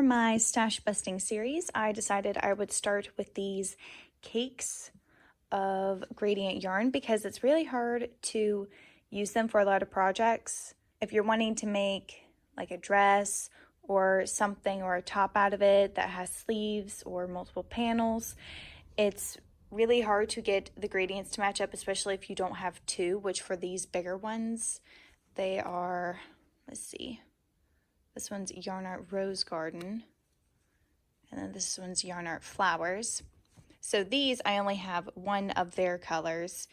my stash busting series, I decided I would start with these cakes of gradient yarn because it's really hard to use them for a lot of projects. If you're wanting to make like a dress or something or a top out of it that has sleeves or multiple panels, it's really hard to get the gradients to match up, especially if you don't have two, which for these bigger ones, they are, let's see, this one's Yarnart Rose Garden, and then this one's Yarnart Flowers. So these, I only have one of their colors,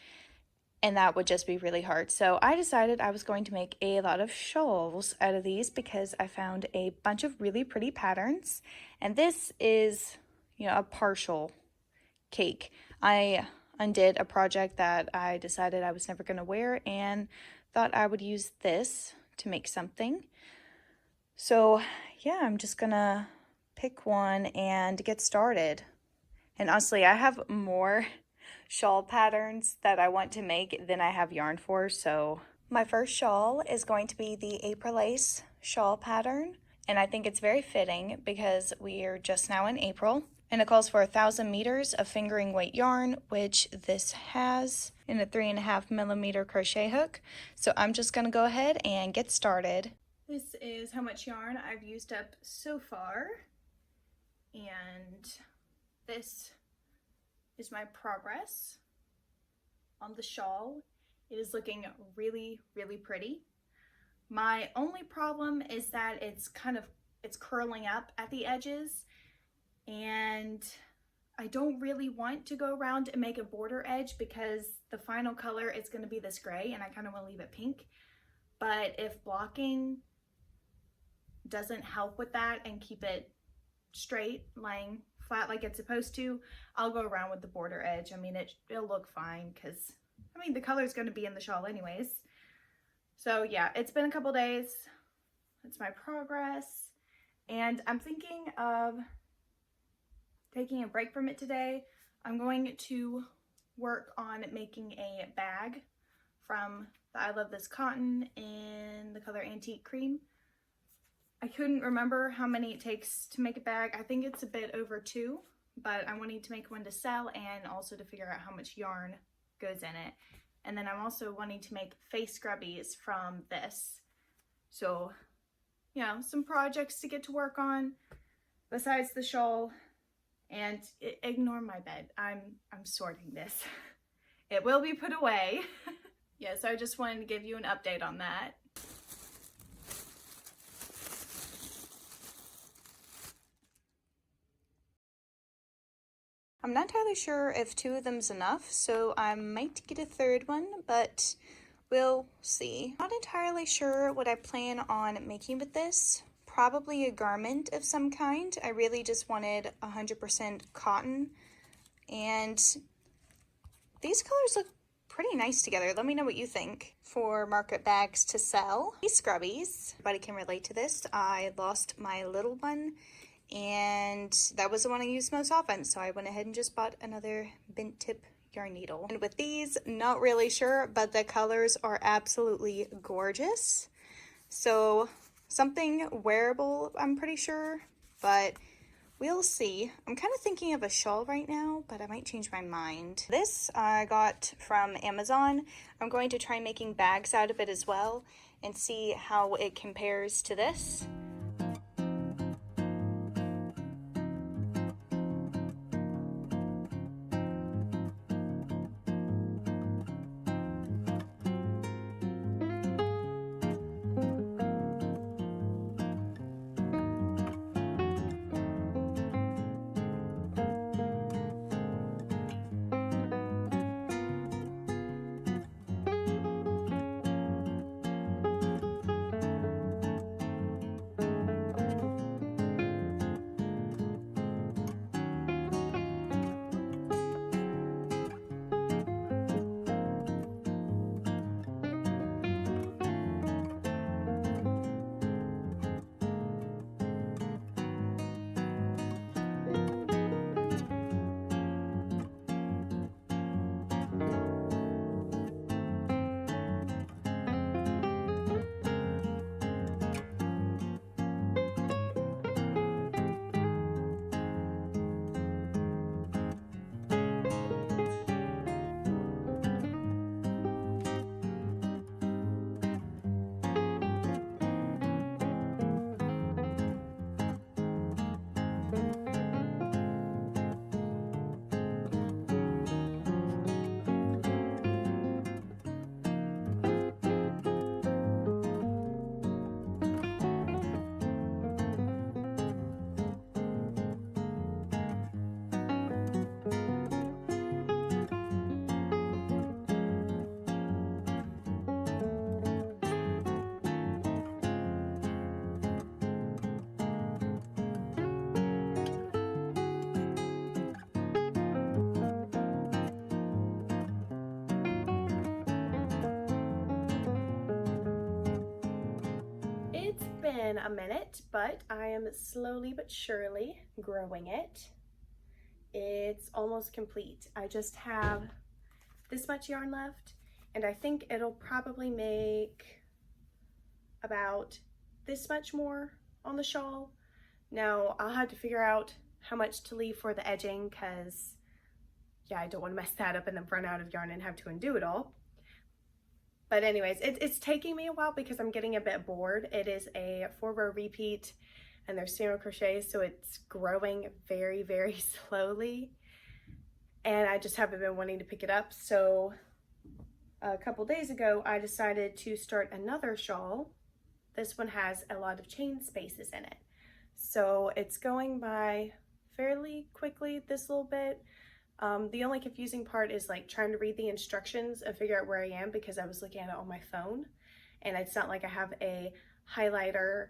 and that would just be really hard. So I decided I was going to make a lot of shawls out of these because I found a bunch of really pretty patterns. And this is, a partial cake. I undid a project that I decided I was never going to wear and thought I would use this to make something. So yeah, I'm just gonna pick one and get started. And honestly, I have more shawl patterns that I want to make than I have yarn for. So my first shawl is going to be the Aprilace Shawl pattern. And I think it's very fitting because we are just now in April. And it calls for 1,000 meters of fingering weight yarn, which this has in a 3.5 millimeter crochet hook. So I'm just gonna go ahead and get started. This is how much yarn I've used up so far. And this is my progress on the shawl. It is looking really, really pretty. My only problem is that it's curling up at the edges, and I don't really want to go around and make a border edge because the final color is going to be this gray and I kind of want to leave it pink. But if blocking doesn't help with that and keep it straight, lying flat like it's supposed to, I'll go around with the border edge. I mean, it'll look fine because, the color is going to be in the shawl anyways. So yeah, it's been a couple days. It's my progress. And I'm thinking of taking a break from it today. I'm going to work on making a bag from the I Love This Cotton in the color Antique Cream. I couldn't remember how many it takes to make a bag. I think it's a bit over 2, but I'm wanting to make one to sell and also to figure out how much yarn goes in it. And then I'm also wanting to make face scrubbies from this. So, some projects to get to work on besides the shawl. And ignore my bed. I'm sorting this. It will be put away. Yeah, so I just wanted to give you an update on that. I'm not entirely sure if 2 of them's enough, so I might get a 3rd one, but we'll see. Not entirely sure what I plan on making with this. Probably a garment of some kind. I really just wanted 100% cotton, and these colors look pretty nice together. Let me know what you think. For market bags to sell, these scrubbies, everybody can relate to this. I lost my little one, and that was the one I used most often, so I went ahead and just bought another bent tip yarn needle. And with these, not really sure, but the colors are absolutely gorgeous. So something wearable, I'm pretty sure, but we'll see. I'm kind of thinking of a shawl right now, but I might change my mind. This I got from Amazon. I'm going to try making bags out of it as well and see how it compares to this. been a minute, but I am slowly but surely growing it. It's almost complete. I just have this much yarn left, and I think it'll probably make about this much more on the shawl. Now I'll have to figure out how much to leave for the edging, because yeah, I don't want to mess that up and then run out of yarn and have to undo it all. But anyways, it's taking me a while because I'm getting a bit bored. It is a 4-row repeat and there's single crochets, so it's growing very, very slowly. And I just haven't been wanting to pick it up. So a couple days ago, I decided to start another shawl. This one has a lot of chain spaces in it. So it's going by fairly quickly this little bit. The only confusing part is like trying to read the instructions and figure out where I am, because I was looking at it on my phone and it's not like I have a highlighter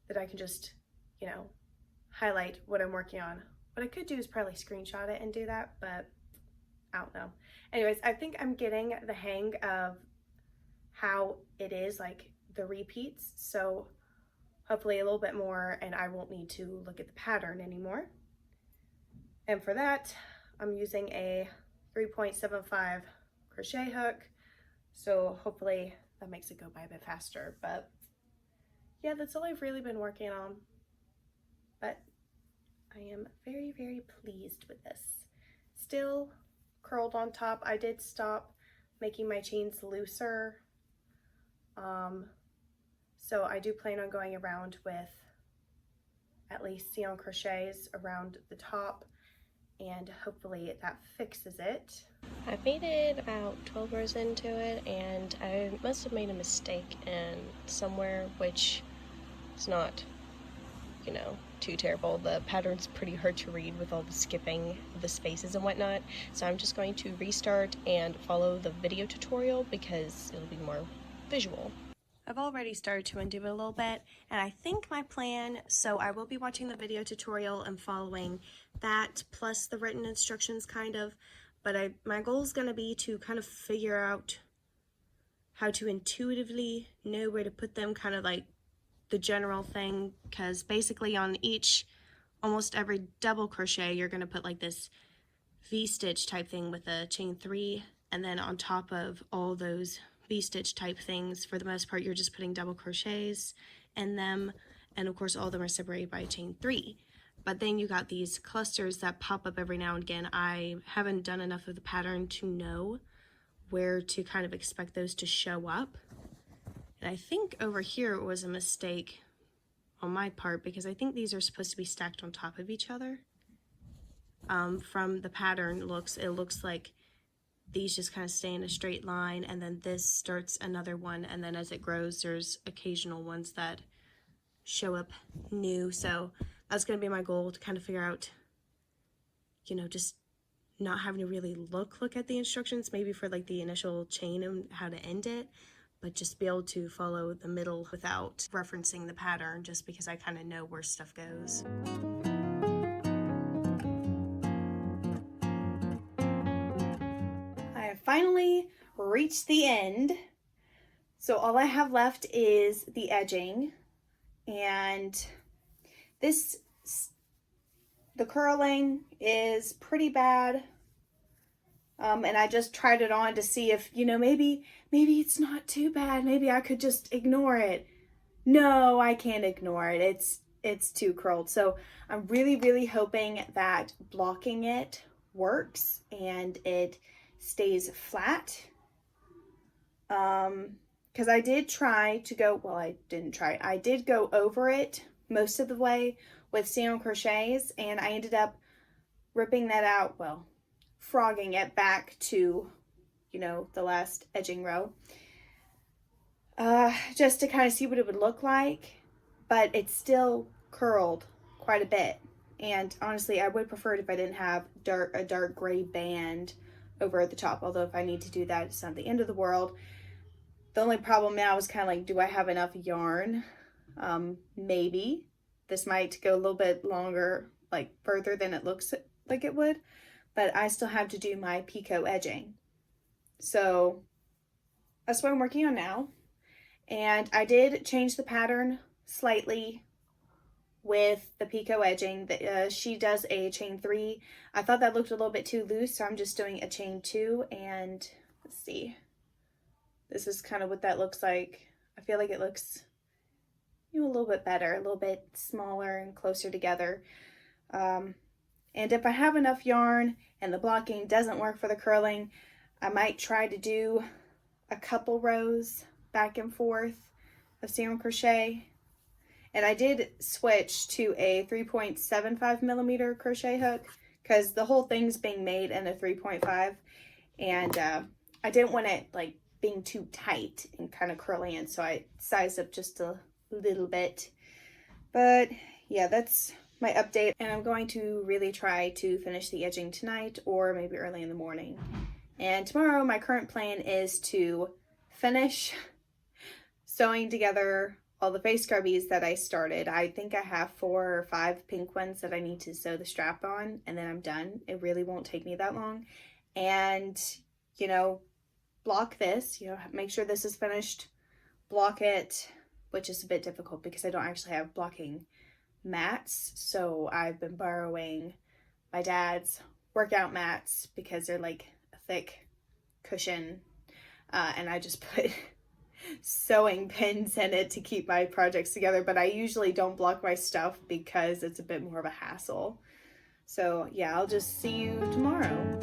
that I can just, you know, highlight what I'm working on. What I could do is probably screenshot it and do that, but I don't know. Anyways, I think I'm getting the hang of how it is, like the repeats. So hopefully a little bit more and I won't need to look at the pattern anymore. And for that, I'm using a 3.75 crochet hook, so hopefully that makes it go by a bit faster. But yeah, that's all I've really been working on. But I am very, very pleased with this. Still curled on top. I did stop making my chains looser. So I do plan on going around with at least single crochets around the top, and hopefully that fixes it. I made it about 12 rows into it, and I must have made a mistake in somewhere, which is not, you know, too terrible. The pattern's pretty hard to read with all the skipping of the spaces and whatnot, so I'm just going to restart and follow the video tutorial because it'll be more visual. I've already started to undo it a little bit, and I think my plan, so I will be watching the video tutorial and following that plus the written instructions kind of, but my goal is going to be to kind of figure out how to intuitively know where to put them, kind of like the general thing, because basically on almost every double crochet you're going to put like this V-stitch type thing with a chain 3, and then on top of all those V-stitch type things, for the most part you're just putting double crochets in them, and of course all of them are separated by a chain 3. But then you got these clusters that pop up every now and again. I haven't done enough of the pattern to know where to kind of expect those to show up, and I think over here it was a mistake on my part, because I think these are supposed to be stacked on top of each other. From the pattern it looks like these just kind of stay in a straight line, and then this starts another one, and then as it grows there's occasional ones that show up new. So that's going to be my goal, to kind of figure out, you know, just not having to really look at the instructions maybe for like the initial chain and how to end it, but just be able to follow the middle without referencing the pattern, just because I kind of know where stuff goes. Finally reached the end, so all I have left is the edging, and the curling is pretty bad, and I just tried it on to see if, you know, maybe it's not too bad, maybe I could just ignore it. No, I can't ignore it. It's too curled. So I'm really hoping that blocking it works and it stays flat, because I did try to go, well, I did go over it most of the way with single crochets, and I ended up ripping that out, well, frogging it back to, you know, the last edging row, just to kind of see what it would look like, but it's still curled quite a bit, and honestly I would prefer it if I didn't have a dark gray band over at the top, although if I need to do that, it's not the end of the world. The only problem now is kind of like, do I have enough yarn? Maybe. This might go a little bit longer, like further than it looks like it would, but I still have to do my picot edging. So that's what I'm working on now. And I did change the pattern slightly with the picot edging. She does a chain 3. I thought that looked a little bit too loose, so I'm just doing a chain 2, and let's see. This is kind of what that looks like. I feel like it looks, a little bit better, a little bit smaller and closer together. And if I have enough yarn and the blocking doesn't work for the curling, I might try to do a couple rows back and forth of single crochet. And I did switch to a 3.75 millimeter crochet hook because the whole thing's being made in a 3.5, and I didn't want it like being too tight and kind of curling in, so I sized up just a little bit. But yeah, that's my update, and I'm going to really try to finish the edging tonight or maybe early in the morning. And tomorrow my current plan is to finish sewing together all the face scrubbies that I started. I think I have 4 or 5 pink ones that I need to sew the strap on, and then I'm done. It really won't take me that long. And, block this, make sure this is finished, block it, which is a bit difficult because I don't actually have blocking mats. So I've been borrowing my dad's workout mats because they're like a thick cushion, and I just put sewing pins in it to keep my projects together, but I usually don't block my stuff because it's a bit more of a hassle. So yeah, I'll just see you tomorrow.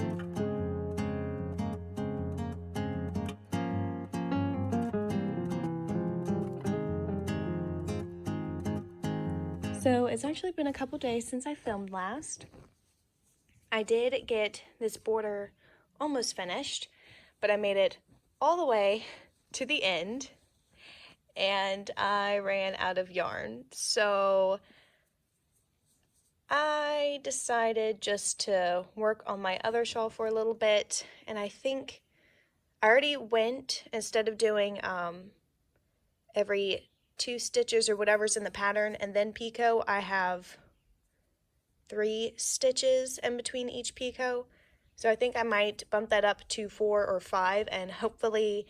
So it's actually been a couple days since I filmed last. I did get this border almost finished, but I made it all the way to the end and I ran out of yarn. So I decided just to work on my other shawl for a little bit, and I think I already went, instead of doing every 2 stitches or whatever's in the pattern and then picot, I have 3 stitches in between each picot. So I think I might bump that up to 4 or 5, and hopefully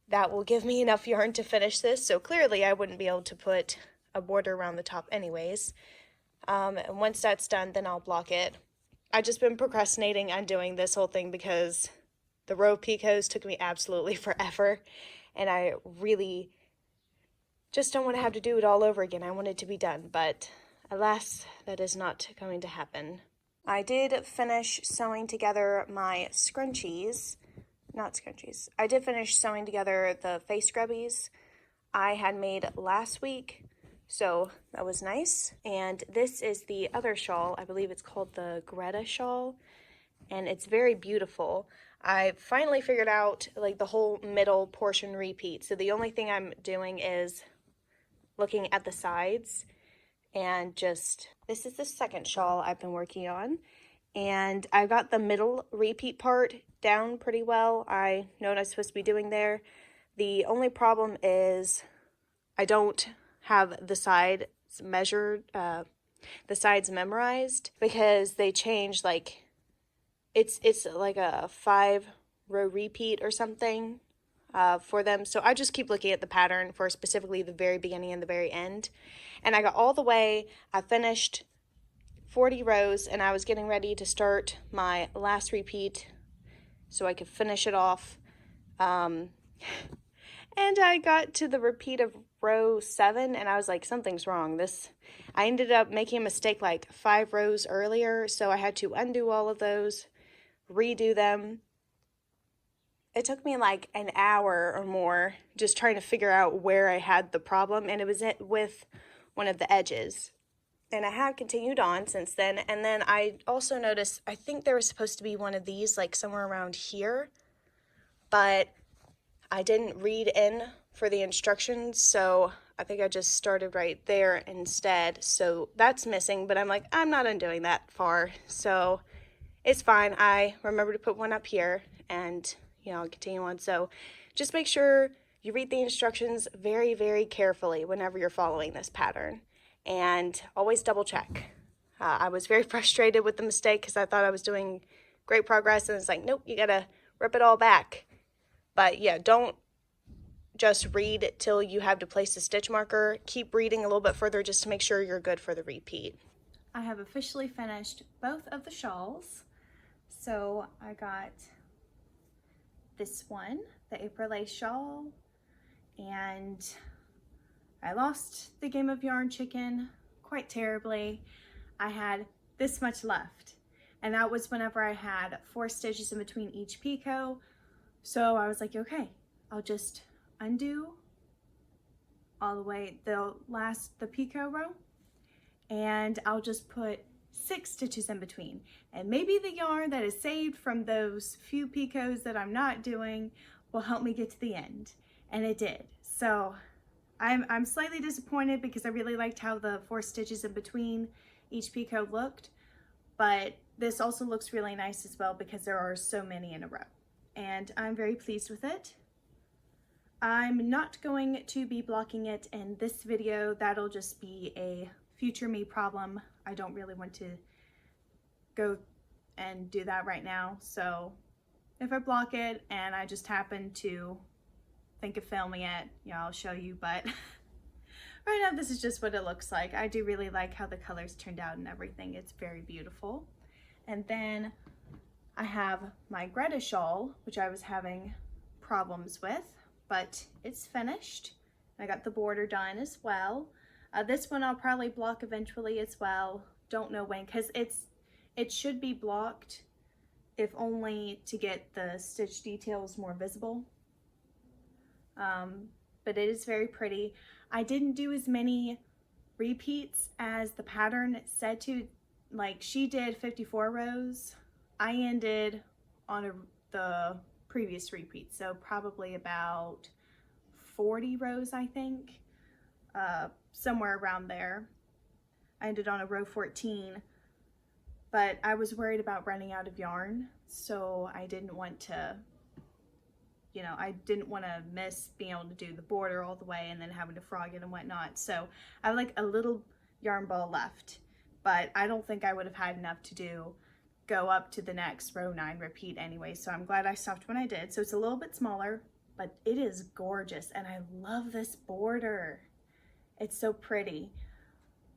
that will give me enough yarn to finish this. So clearly I wouldn't be able to put a border around the top anyways. And once that's done, then I'll block it. I've just been procrastinating on doing this whole thing because the row of picots took me absolutely forever, and I really just don't want to have to do it all over again. I want it to be done, but alas, that is not going to happen. I did finish sewing together my scrunchies. I did finish sewing together the face scrubbies I had made last week, so that was nice. And this is the other shawl. I believe it's called the Greta Shawl, and it's very beautiful. I finally figured out like the whole middle portion repeat, so the only thing I'm doing is looking at the sides, and this is the second shawl I've been working on, and I got the middle repeat part down pretty well. I know what I'm supposed to be doing there. The only problem is I don't have the sides measured, the sides memorized, because they changed, like it's like a 5-row repeat or something for them. So I just keep looking at the pattern for specifically the very beginning and the very end. And I got all the way, I finished 40 rows, and I was getting ready to start my last repeat so I could finish it off. And I got to the repeat of row 7, and I was like, something's wrong. I ended up making a mistake like 5 rows earlier, so I had to undo all of those, redo them. It took me like an hour or more just trying to figure out where I had the problem, and it was with one of the edges. And I have continued on since then, and then I also noticed, I think there was supposed to be one of these like somewhere around here, but I didn't read in for the instructions, so I think I just started right there instead. So that's missing, but I'm like, I'm not undoing that far, so it's fine. I remember to put one up here, and I'll continue on. So just make sure you read the instructions very, very carefully whenever you're following this pattern, and always double check. I was very frustrated with the mistake because I thought I was doing great progress, and it's like, nope, you gotta rip it all back. But yeah, don't just read till you have to place the stitch marker. Keep reading a little bit further just to make sure you're good for the repeat. I have officially finished both of the shawls. So I got this one, the Aprilace Shawl, and I lost the game of yarn chicken quite terribly. I had this much left, and that was whenever I had 4 stitches in between each picot. So I was like, okay, I'll just undo all the way the picot row, and I'll just put 6 stitches in between, and maybe the yarn that is saved from those few picots that I'm not doing will help me get to the end, and it did. So I'm slightly disappointed because I really liked how the 4 stitches in between each picot looked, but this also looks really nice as well because there are so many in a row, and I'm very pleased with it. I'm not going to be blocking it in this video. That'll just be a future me problem. I don't really want to go and do that right now. So if I block it and I just happen to think of filming it, yeah, I'll show you, but right now this is just what it looks like. I do really like how the colors turned out and everything. It's very beautiful. And then I have my Greta Shawl, which I was having problems with, but it's finished. I got the border done as well. This one I'll probably block eventually as well. Don't know when, because it should be blocked, if only to get the stitch details more visible. But it is very pretty. I didn't do as many repeats as the pattern said to. Like, she did 54 rows. I ended on the previous repeat, so probably about 40 rows, I think. Somewhere around there. I ended on a row 14, but I was worried about running out of yarn, so I didn't want to, I didn't want to miss being able to do the border all the way and then having to frog it and whatnot. So I have like a little yarn ball left, but I don't think I would have had enough to go up to the next row 9 repeat anyway, so I'm glad I stopped when I did. So it's a little bit smaller, but it is gorgeous, and I love this border. It's so pretty.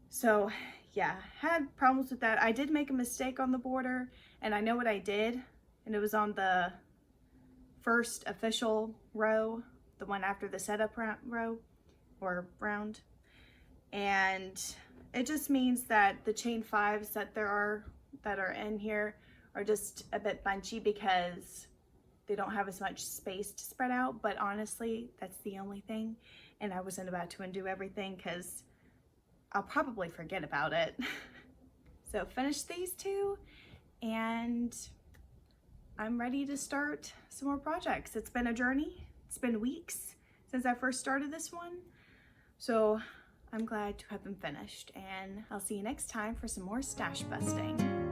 So yeah, had problems with that. I did make a mistake on the border, and I know what I did, and it was on the first official row, the one after the setup row or round, and it just means that the chain 5s that are in here are just a bit bunchy because they don't have as much space to spread out. But honestly, that's the only thing, and I wasn't about to undo everything because I'll probably forget about it. So finish these 2, and I'm ready to start some more projects. It's been a journey. It's been weeks since I first started this one, so I'm glad to have them finished, and I'll see you next time for some more stash busting.